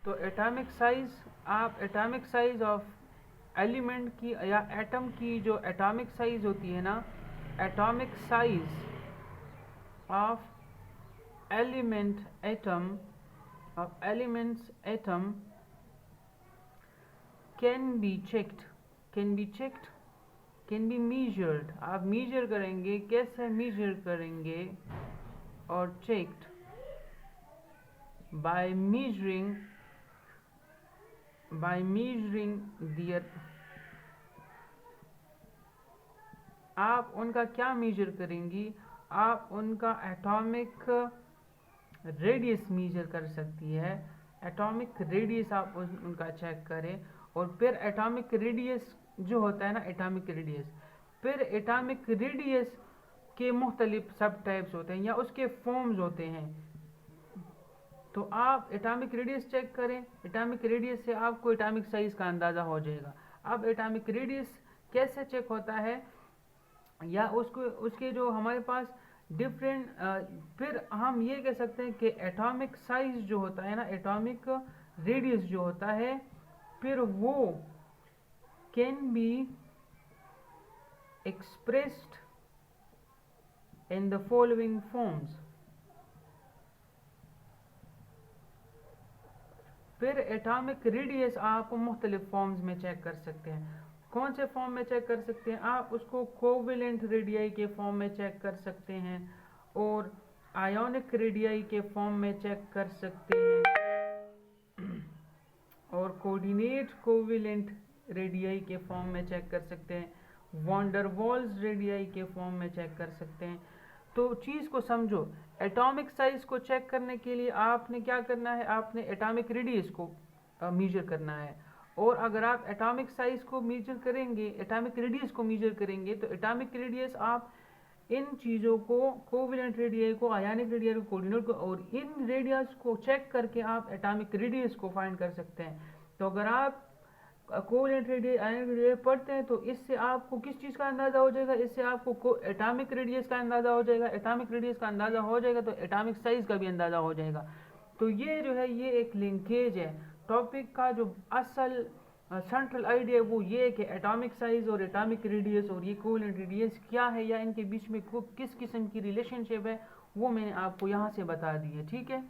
तो atomic size, आप atomic size of element की या एटम की जो एटॉमिक साइज होती है ना, atomic size of element atom of elements atom can be checked, can be checked, can be measured। आप मीजर करेंगे, कैसे मीजर करेंगे, और चेक्ड बाय measuring their, आप उनका क्या मेजर करेंगी, आप उनका एटॉमिक रेडियस मेजर कर सकती है। एटॉमिक रेडियस आप उनका चेक करें, और फिर एटॉमिक रेडियस जो होता है ना, एटॉमिक रेडियस, फिर एटॉमिक रेडियस के मुख्तलिफ सब टाइप्स होते हैं या उसके फॉर्म्स होते हैं। तो आप एटॉमिक रेडियस चेक करें, एटॉमिक रेडियस से आपको एटॉमिक साइज का अंदाज़ा हो जाएगा। अब एटॉमिक रेडियस कैसे चेक होता है, या उसको उसके जो हमारे पास डिफरेंट, फिर हम ये कह सकते हैं कि एटॉमिक साइज जो होता है ना, एटॉमिक रेडियस जो होता है, फिर वो can be expressed in the following forms. फिर एटॉमिक रेडियस आप मुख्तलिफ फॉर्म्स में चेक कर सकते हैं। कौन से फॉर्म में चेक कर सकते हैं, आप उसको कोवेलेंट रेडियाई के फॉर्म में चेक कर सकते हैं, और आयोनिक रेडियाई के फॉर्म में चेक कर सकते हैं, और कोऑर्डिनेट कोवेलेंट रेडियाई के फॉर्म में चेक कर सकते हैं, वॉन डेर वाल्स रेडियाई के फॉर्म में चेक कर सकते हैं। तो चीज़ को समझो, एटॉमिक साइज को चेक करने के लिए आपने क्या करना है, आपने एटॉमिक रेडियस को मेजर करना है। और अगर आप एटॉमिक साइज को मेजर करेंगे, एटॉमिक रेडियस को मेजर करेंगे, तो एटॉमिक रेडियस आप इन चीज़ों को, कोवेलेंट रेडियाई को, आयनिक रेडियाई को, कोऑर्डिनेट को, और इन रेडियस को चेक करके आप एटॉमिक रेडियस को फाइंड कर सकते हैं। तो अगर आप कोवेलेंट रेडियस, आयनिक रेडियस पढ़ते हैं, तो इससे आपको किस चीज़ का अंदाज़ा हो जाएगा, इससे आपको एटॉमिक रेडियस का अंदाज़ा हो जाएगा। एटॉमिक रेडियस का अंदाज़ा हो जाएगा तो एटॉमिक साइज का भी अंदाज़ा हो जाएगा। तो ये जो है, ये एक लिंकेज है। टॉपिक का जो असल सेंट्रल आइडिया है वो ये है कि एटॉमिक साइज और एटॉमिक रेडियस और ये कोवेलेंट रेडियस क्या है, या इनके बीच में किस किस्म की रिलेशनशिप है, वो मैंने आपको यहाँ से बता दी है। ठीक है।